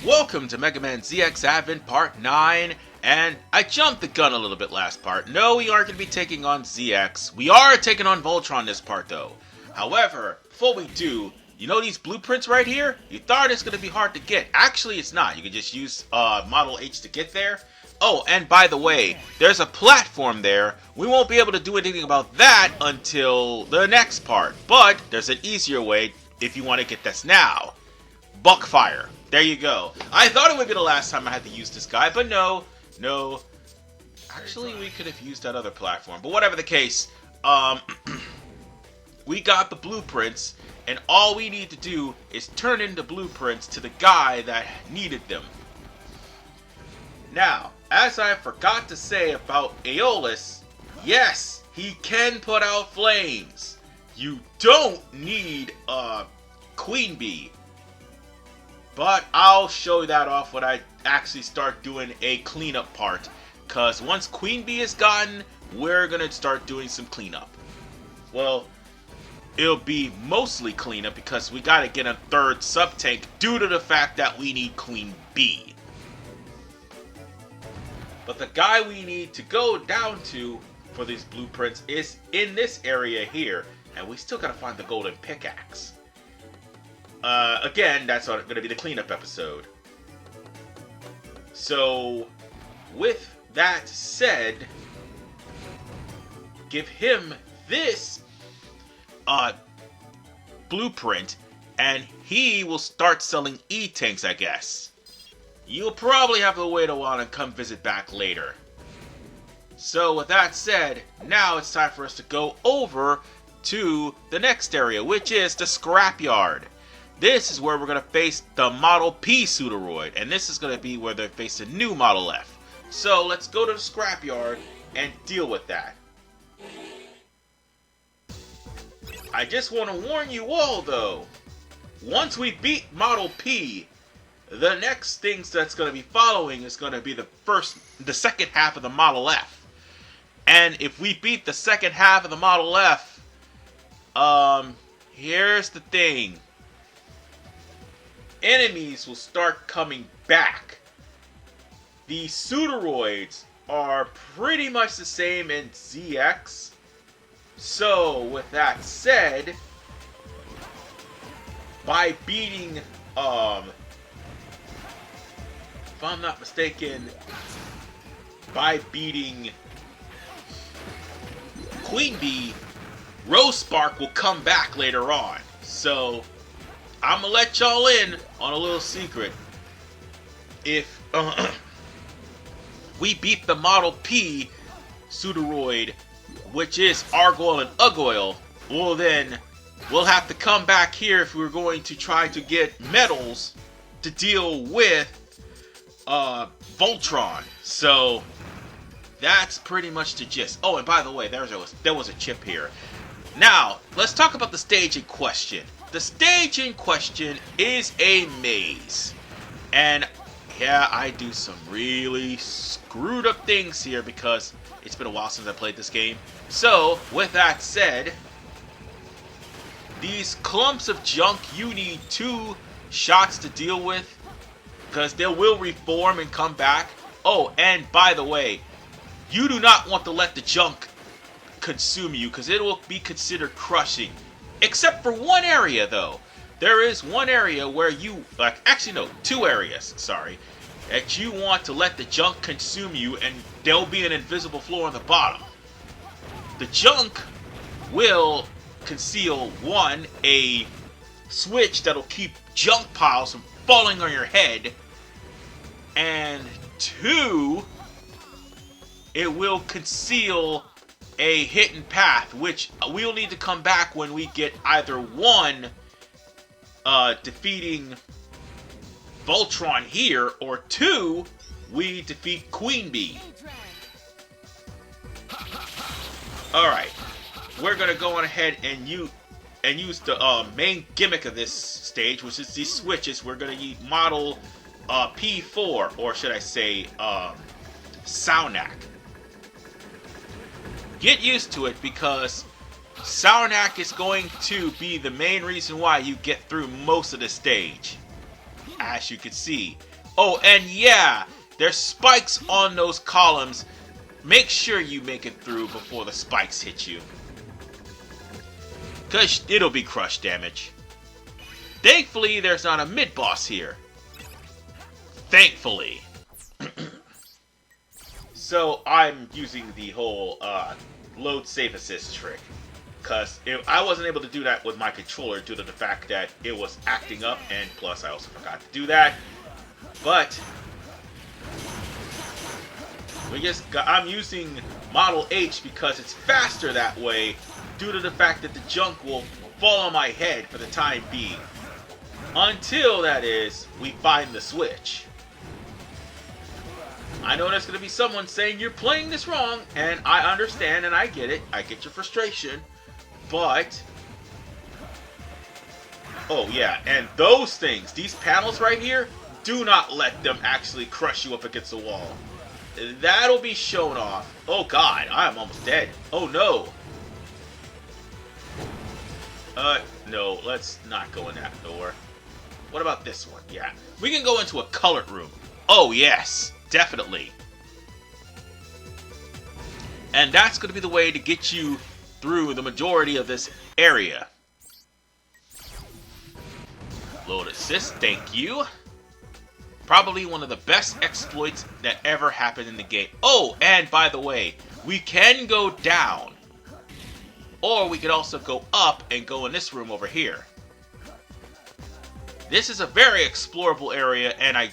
Welcome to Mega Man ZX Advent Part 9, and I jumped the gun a little bit last part. No, we aren't going to be taking on ZX. We are taking on Vulturon this part, though. However, before we do, you know these blueprints right here? You thought it's going to be hard to get. Actually, it's not. You can just use Model H to get there. Oh, and by the way, there's a platform there. We won't be able to do anything about that until the next part. But there's an easier way if you want to get this now. Buckfire. There you go. I thought it would be the last time I had to use this guy, but no. Actually, we could have used that other platform. But whatever the case, we got the blueprints, and all we need to do is turn in the blueprints to the guy that needed them. Now, as I forgot to say about Aeolus, yes, he can put out flames. You don't need Queen Bee. But I'll show that off when I actually start doing a cleanup part. Because once Queen Bee is gotten, we're going to start doing some cleanup. Well, it'll be mostly cleanup because we got to get a third sub-tank due to the fact that we need Queen Bee. But the guy we need to go down to for these blueprints is in this area here. And we still got to find the golden pickaxe. Again, that's going to be the cleanup episode. So, with that said, give him this blueprint, and he will start selling E-tanks, I guess. You'll probably have to wait a while and come visit back later. So, with that said, now it's time for us to go over to the next area, which is the Scrapyard. This is where we're going to face the Model P Pseudoroid, and this is going to be where they face the new Model F. So let's go to the Scrapyard and deal with that. I just want to warn you all, though, once we beat Model P, the next things that's going to be following is going to be the second half of the Model F. And if we beat the second half of the Model F, here's the thing. Enemies will start coming back. The Pseudoroids are pretty much the same in ZX. So, with that said, by beating, if I'm not mistaken, by beating Queen Bee, Rosespark will come back later on. So, I'm gonna let y'all in on a little secret. If we beat the Model P Pseudoroid, which is Argoyle and Ugoyle, well then, we'll have to come back here if we're going to try to get medals to deal with Vulturon. So, that's pretty much the gist. Oh, and by the way, there was a chip here. Now, let's talk about the stage in question. The stage in question is a maze. And yeah, I do some really screwed up things here because it's been a while since I played this game. So, with that said, these clumps of junk, you need 2 shots to deal with because they will reform and come back. Oh, and by the way, you do not want to let the junk consume you because it will be considered crushing. Except for one area, though. There is one area where you, actually no, 2 areas, sorry, that you want to let the junk consume you, and there'll be an invisible floor on the bottom. The junk will conceal, 1, a switch that'll keep junk piles from falling on your head, and 2, it will conceal a hidden path, which we'll need to come back when we get either 1, defeating Vulturon here, or 2, we defeat Queen Bee. Alright, we're gonna go on ahead and use the main gimmick of this stage, which is these switches. We're gonna use Model P4, or should I say, Saunak. Get used to it because Saunak is going to be the main reason why you get through most of the stage. as you can see. Oh, and yeah, there's spikes on those columns. Make sure you make it through before the spikes hit you, because it'll be crush damage. Thankfully, there's not a mid-boss here. Thankfully. So I'm using the whole load safe assist trick, because I wasn't able to do that with my controller due to the fact that it was acting up, and plus I also forgot to do that. But I'm using Model H because it's faster that way, due to the fact that the junk will fall on my head for the time being. Until, that is, we find the switch. I know there's going to be someone saying you're playing this wrong, and I understand and I get it. I get your frustration. But, oh yeah, and those things, these panels right here, do not let them actually crush you up against the wall. That'll be shown off. Oh god, I am almost dead. Oh no. No, let's not go in that door. What about this one? Yeah. We can go into a colored room. Oh yes, definitely. And that's going to be the way to get you through the majority of this area. Load assist, thank you. Probably one of the best exploits that ever happened in the game. Oh, and by the way, we can go down. Or we could also go up and go in this room over here. This is a very explorable area, and I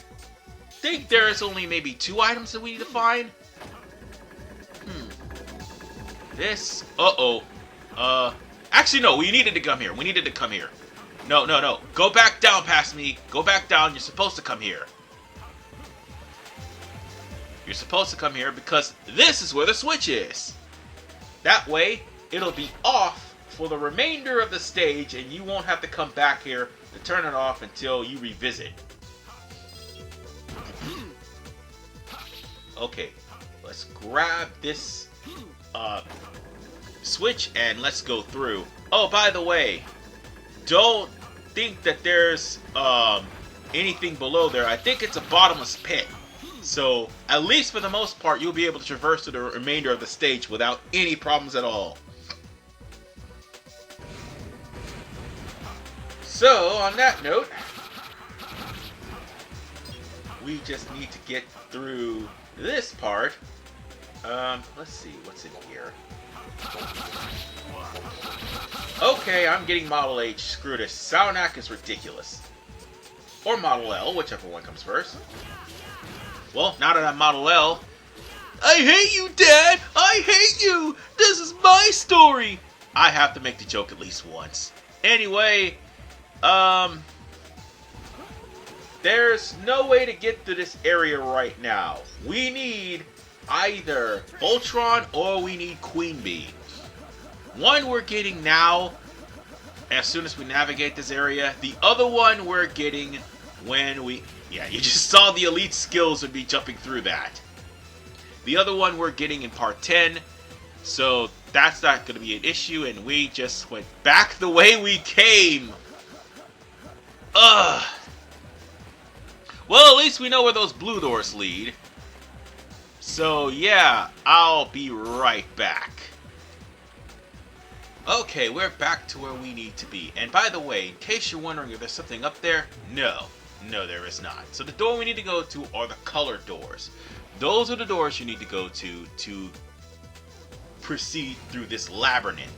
think there is only maybe 2 items that we need to find. This, actually no, we needed to come here. We needed to come here. No. Go back down past me. Go back down. You're supposed to come here. You're supposed to come here because this is where the switch is. That way, it'll be off for the remainder of the stage, and you won't have to come back here to turn it off until you revisit. Okay, let's grab this switch and let's go through. Oh, by the way, don't think that there's anything below there. I think it's a bottomless pit. So, at least for the most part, you'll be able to traverse to the remainder of the stage without any problems at all. So, on that note, we just need to get through this part. Let's see, what's in here? Okay, I'm getting Model H. Screw this. Saunak is ridiculous. Or Model L, whichever one comes first. Well, now that I'm Model L... I hate you, Dad! I hate you! This is my story! I have to make the joke at least once. Anyway, there's no way to get to this area right now. We need either Vulturon or we need Queen Bee. One we're getting now, as soon as we navigate this area. The other one we're getting when we... Yeah, you just saw the elite skills would be jumping through that. The other one we're getting in part 10, so that's not going to be an issue, and we just went back the way we came. Ugh. Well, at least we know where those blue doors lead. So, yeah, I'll be right back. Okay, we're back to where we need to be. And by the way, in case you're wondering if there's something up there, no, there is not. So the door we need to go to are the colored doors. Those are the doors you need to go to proceed through this labyrinth.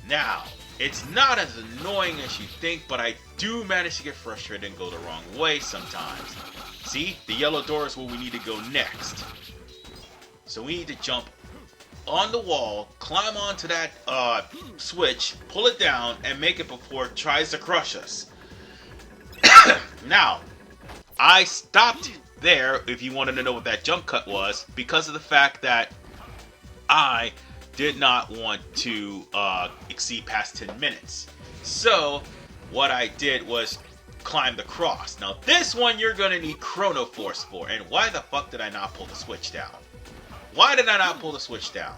Now, it's not as annoying as you think, but I do manage to get frustrated and go the wrong way sometimes. See, the yellow door is where we need to go next. So we need to jump on the wall, climb onto that switch, pull it down, and make it before it tries to crush us. Now, I stopped there, if you wanted to know what that jump cut was, because of the fact that I did not want to exceed past 10 minutes. So, what I did was climb the cross. Now, this one you're going to need Chrono Force for, and why the fuck did I not pull the switch down? Why did I not pull the switch down?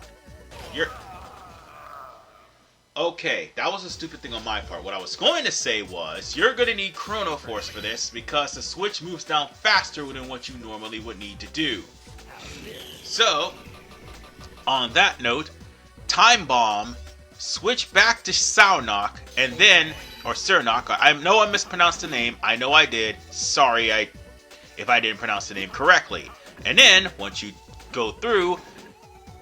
Okay, that was a stupid thing on my part. What I was going to say was, you're going to need Chrono Force for this because the switch moves down faster than what you normally would need to do. So, on that note, Time Bomb, switch back to Saunok, and then, or Cernok, I know I mispronounced the name, I know I did, sorry if I didn't pronounce the name correctly. And then, once you go through,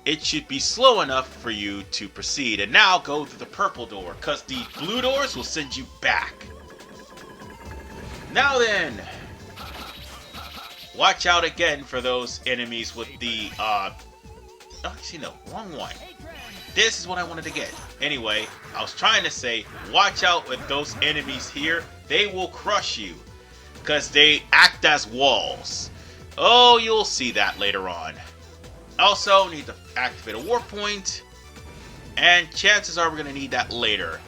it should be slow enough for you to proceed. And now go through the purple door, because the blue doors will send you back. Now then, watch out again for those enemies with the, actually no, wrong one. This is what I wanted to get. Anyway, I was trying to say, watch out with those enemies here. They will crush you, because they act as walls. Oh, you'll see that later on. Also, need to activate a warp point, and chances are we're going to need that later.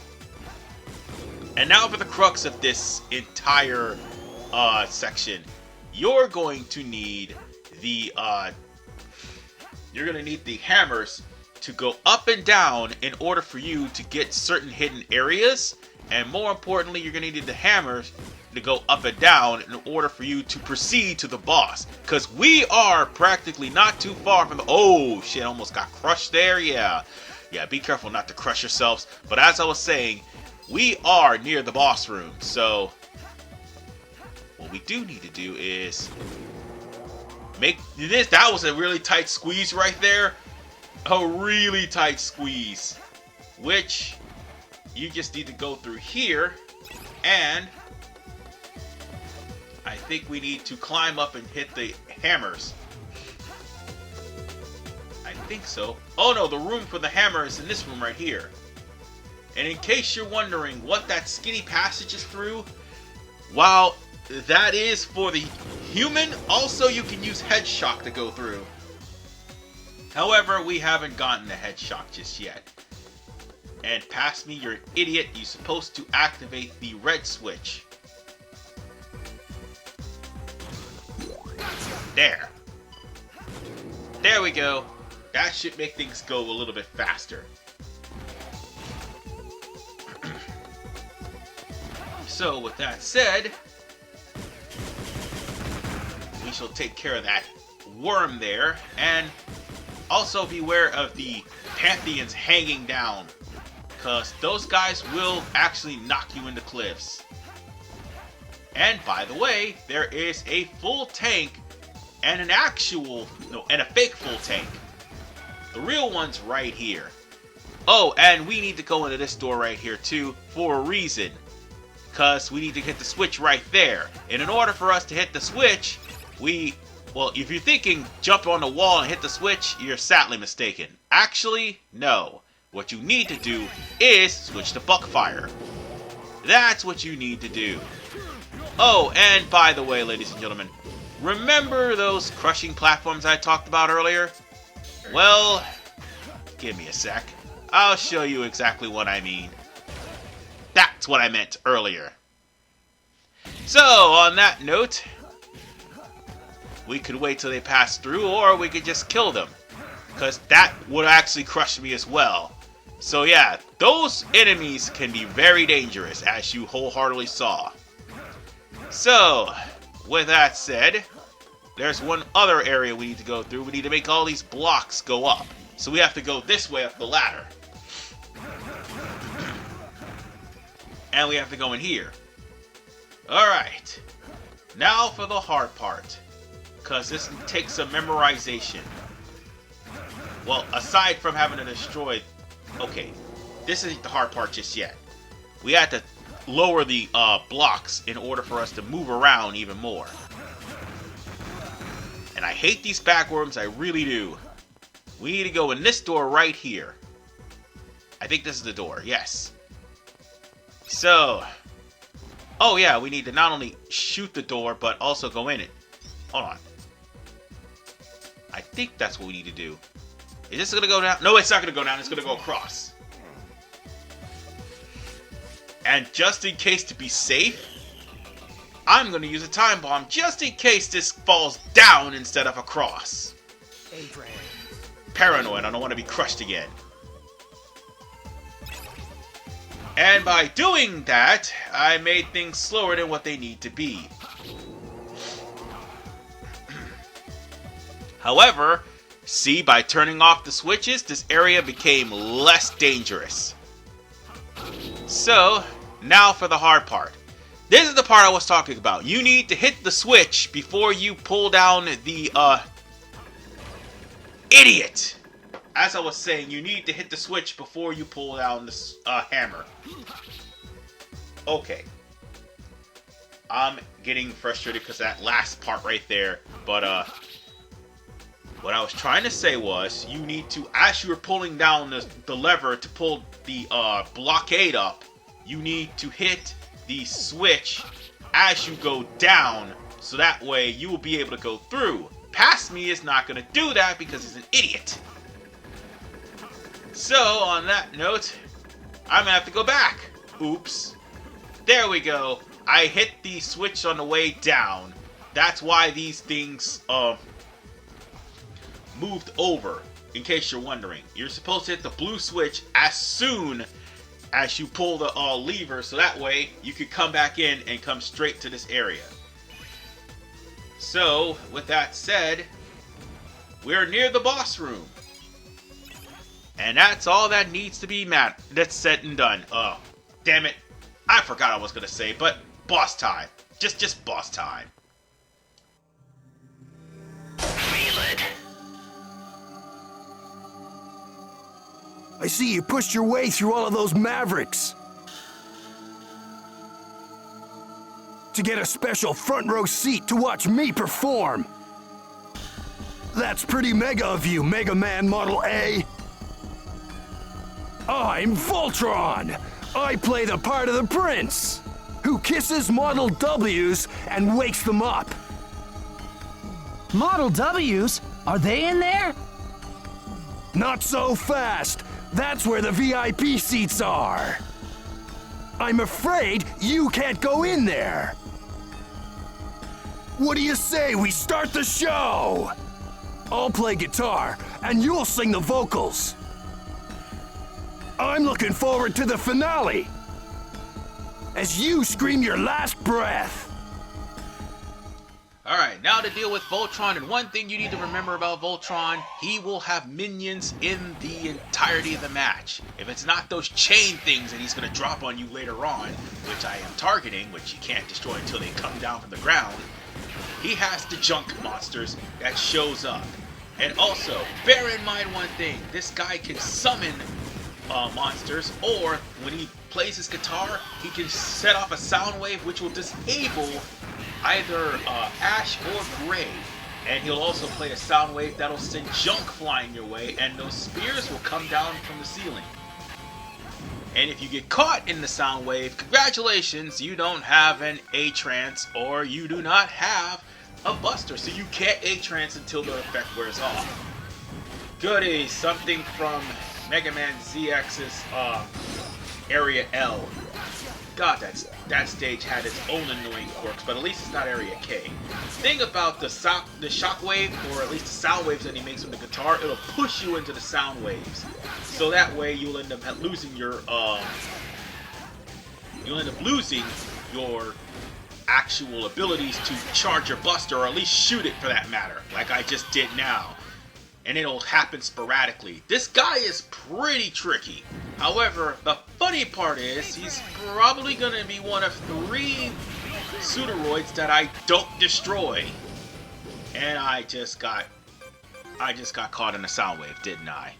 And now for the crux of this entire section. You're going to need the hammers to go up and down in order for you to get certain hidden areas, and more importantly, you're going to need the hammers to go up and down in order for you to proceed to the boss. Because we are practically not too far from the... Oh, shit, almost got crushed there. Yeah, be careful not to crush yourselves. But as I was saying, we are near the boss room. So, what we do need to do is make this... That was a really tight squeeze right there. A really tight squeeze. Which, you just need to go through here. And I think we need to climb up and hit the hammers. I think so. Oh no, the room for the hammer is in this room right here. And in case you're wondering what that skinny passage is through, while that is for the human, also you can use head shock to go through. However, we haven't gotten the head shock just yet. And past me, you're an idiot. You're supposed to activate the red switch. There we go. That should make things go a little bit faster. So with that said, we shall take care of that worm there, and also beware of the Pantheons hanging down, because those guys will actually knock you into cliffs. And by the way, there is a full tank and an and a fake full tank. The real one's right here. Oh, and we need to go into this door right here too for a reason. Because we need to hit the switch right there. And in order for us to hit the switch, well, if you're thinking jump on the wall and hit the switch, you're sadly mistaken. Actually, no. What you need to do is switch to Buckfire. That's what you need to do. Oh, and by the way, ladies and gentlemen, remember those crushing platforms I talked about earlier? Well, give me a sec. I'll show you exactly what I mean. That's what I meant earlier. So, on that note, we could wait till they pass through, or we could just kill them, because that would actually crush me as well. So yeah, those enemies can be very dangerous, as you wholeheartedly saw. So, with that said, there's one other area we need to go through. We need to make all these blocks go up. So we have to go this way up the ladder. And we have to go in here. Alright. Now for the hard part. Because this takes some memorization. Well, aside from having to destroy... Okay, this isn't the hard part just yet. We have to lower the blocks in order for us to move around even more. And I hate these backworms, I really do. We need to go in this door right here. I think this is the door, yes. So, oh yeah, we need to not only shoot the door, but also go in it. Hold on. I think that's what we need to do. Is this going to go down? No, it's not going to go down. It's going to go across. And just in case to be safe, I'm going to use a time bomb just in case this falls down instead of across. Paranoid. I don't want to be crushed again. And by doing that, I made things slower than what they need to be. However, see, by turning off the switches, this area became less dangerous. So, now for the hard part. This is the part I was talking about. You need to hit the switch before you pull down the, idiot! As I was saying, you need to hit the switch before you pull down the hammer. Okay. I'm getting frustrated because that last part right there. But, what I was trying to say was, you need to, as you're pulling down the lever to pull the blockade up, you need to hit the switch as you go down, so that way you will be able to go through. Past me is not going to do that because he's an idiot. So, on that note, I'm going to have to go back. Oops. There we go. I hit the switch on the way down. That's why these things, moved over, in case you're wondering. You're supposed to hit the blue switch as soon as you pull the lever, so that way you could come back in and come straight to this area. So, with that said, we're near the boss room. And that's all that needs to be that's said and done. Oh, damn it. I forgot I was going to say, but boss time. Just boss time. Feel it. I see you pushed your way through all of those Mavericks. To get a special front row seat to watch me perform. That's pretty mega of you, Mega Man Model A. I'm Vulturon. I play the part of the prince, who kisses Model W's and wakes them up. Model W's? Are they in there? Not so fast. That's where the VIP seats are. I'm afraid you can't go in there. What do you say we start the show? I'll play guitar and you'll sing the vocals. I'm looking forward to the finale as you scream your last breath. Alright, now to deal with Vulturon, and one thing you need to remember about Vulturon, he will have minions in the entirety of the match. If it's not those chain things that he's going to drop on you later on, which I am targeting, which you can't destroy until they come down from the ground, he has the junk monsters that shows up. And also, bear in mind one thing, this guy can summon monsters, or when he plays his guitar, he can set off a sound wave which will disable either Ash or Gray, and he'll also play a sound wave that'll send junk flying your way, and those spears will come down from the ceiling. And if you get caught in the sound wave, congratulations, you don't have an A-Trance, or you do not have a Buster, so you can't A-Trance until the effect wears off. Goody, something from Mega Man ZX's Area L. God, that stage had its own annoying quirks, but at least it's not Area K. Thing about the shockwave, or at least the sound waves that he makes from the guitar, it'll push you into the sound waves. So that way you'll end up losing your actual abilities to charge your Buster, or at least shoot it for that matter, like I just did now. And it'll happen sporadically. This guy is pretty tricky. However, the funny part is, he's probably gonna be one of 3 Pseudoroids that I don't destroy. And I just got caught in a sound wave, didn't I?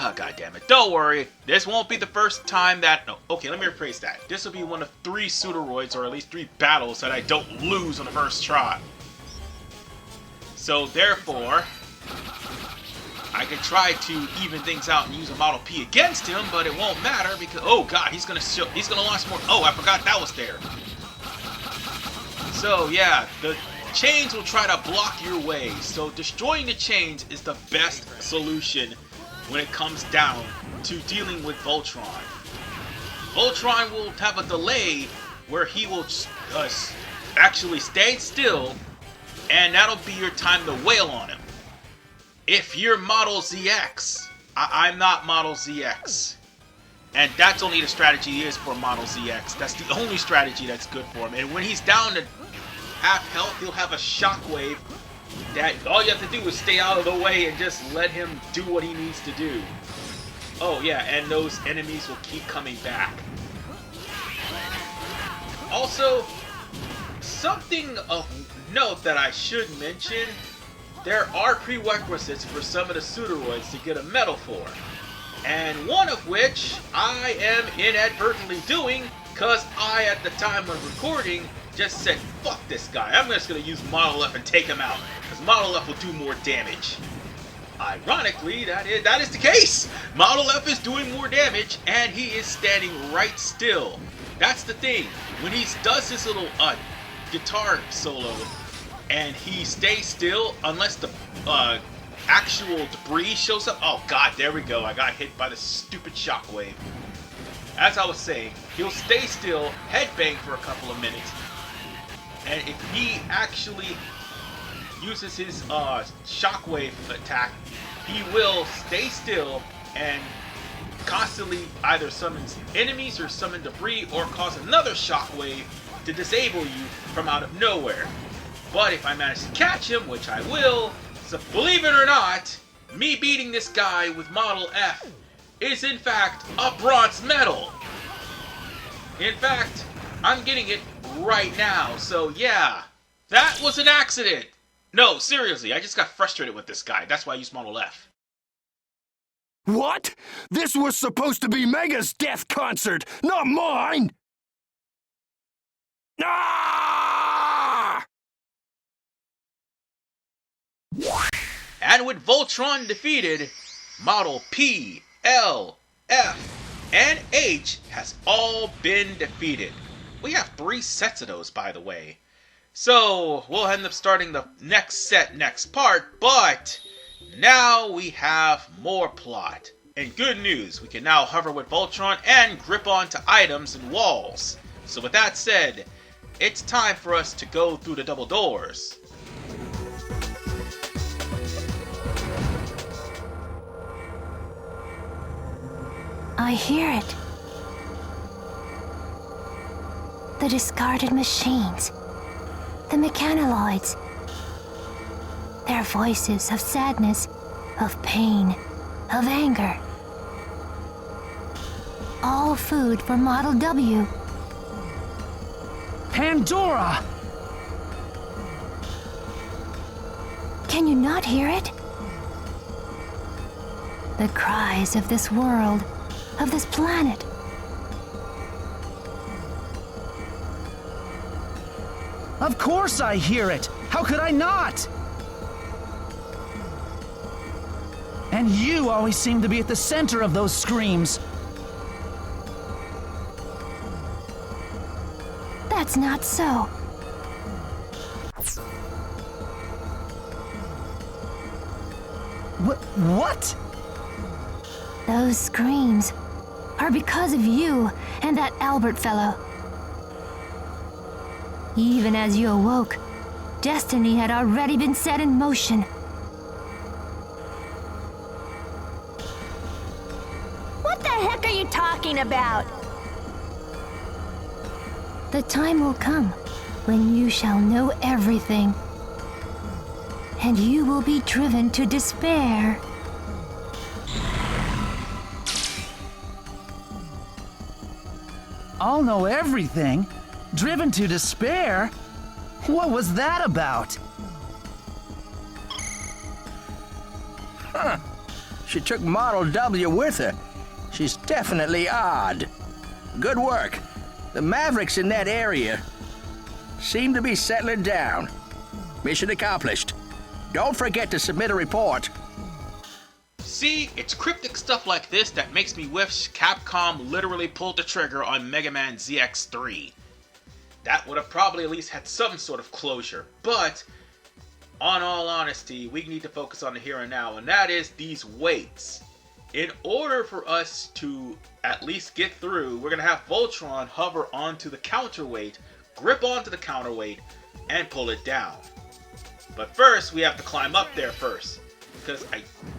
Oh, God damn it. Don't worry. This won't be the first time that... No, okay, let me rephrase that. This will be one of 3 Pseudoroids, or at least 3 battles, that I don't lose on the first try. So, therefore, I could try to even things out and use a Model P against him, but it won't matter because... Oh, God, he's gonna launch more... Oh, I forgot that was there. So, yeah, the chains will try to block your way. So, destroying the chains is the best solution when it comes down to dealing with Vulturon. Vulturon will have a delay where he will actually stay still, and that'll be your time to wail on him. If you're Model ZX, I'm not Model ZX. And that's only the strategy he is for Model ZX. That's the only strategy that's good for him. And when he's down to half health, he'll have a shockwave that all you have to do is stay out of the way and just let him do what he needs to do. Oh yeah, and those enemies will keep coming back. Also, something of note that I should mention, there are prerequisites for some of the Suitoroids to get a medal for. And one of which I am inadvertently doing, because I, at the time of recording, just said, fuck this guy, I'm just going to use Model F and take him out, because Model F will do more damage. Ironically, that is the case! Model F is doing more damage, and he is standing right still. That's the thing. When he does his little guitar solo, and he stays still, unless the actual debris shows up. Oh god, there we go. I got hit by the stupid shockwave. As I was saying, he'll stay still, headbang for a couple of minutes, and if he actually uses his shockwave attack, he will stay still and constantly either summons enemies or summon debris or cause another shockwave to disable you from out of nowhere. But if I manage to catch him, which I will, so believe it or not, me beating this guy with Model F is in fact a bronze medal. In fact, I'm getting it right now, so yeah, that was an accident. No, seriously, I just got frustrated with this guy. That's why I used Model F. What? This was supposed to be Mega's death concert, not mine! Ah! And with Vulturon defeated, Model P, L, F, and H has all been defeated. We have 3 sets of those, by the way. So, we'll end up starting the next set next part, but now we have more plot. And good news, we can now hover with Vulturon and grip onto items and walls. So with that said, it's time for us to go through the double doors. I hear it. The discarded machines. The mechanoloids. Their voices of sadness, of pain, of anger. All food for Model W. Pandora! Can you not hear it? The cries of this world, of this planet. Of course I hear it! How could I not? And you always seem to be at the center of those screams. That's not so. What? Those screams are because of you and that Albert fellow. Even as you awoke, destiny had already been set in motion. What the heck are you talking about? The time will come when you shall know everything, and you will be driven to despair. I'll know everything? Driven to despair? What was that about? Huh. She took Model W with her. She's definitely odd. Good work. The Mavericks in that area seem to be settling down. Mission accomplished. Don't forget to submit a report. See, it's cryptic stuff like this that makes me wish Capcom literally pulled the trigger on Mega Man ZX3. That would have probably at least had some sort of closure, but on all honesty, we need to focus on the here and now, and that is these weights. In order for us to at least get through, we're going to have Vulturon hover onto the counterweight, grip onto the counterweight, and pull it down. But first, we have to climb up there first. Because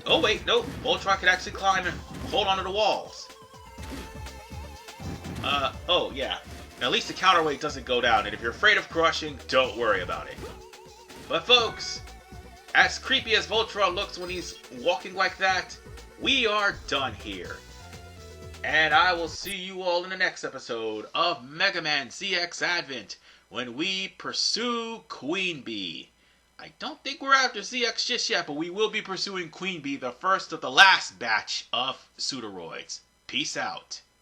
oh wait, no, Vulturon can actually climb and hold onto the walls. Oh, yeah. At least the counterweight doesn't go down, and if you're afraid of crushing, don't worry about it. But folks, as creepy as Vulturon looks when he's walking like that, we are done here. And I will see you all in the next episode of Mega Man ZX Advent, when we pursue Queen Bee. I don't think we're after ZX just yet, but we will be pursuing Queen Bee, the first of the last batch of Pseudoroids. Peace out.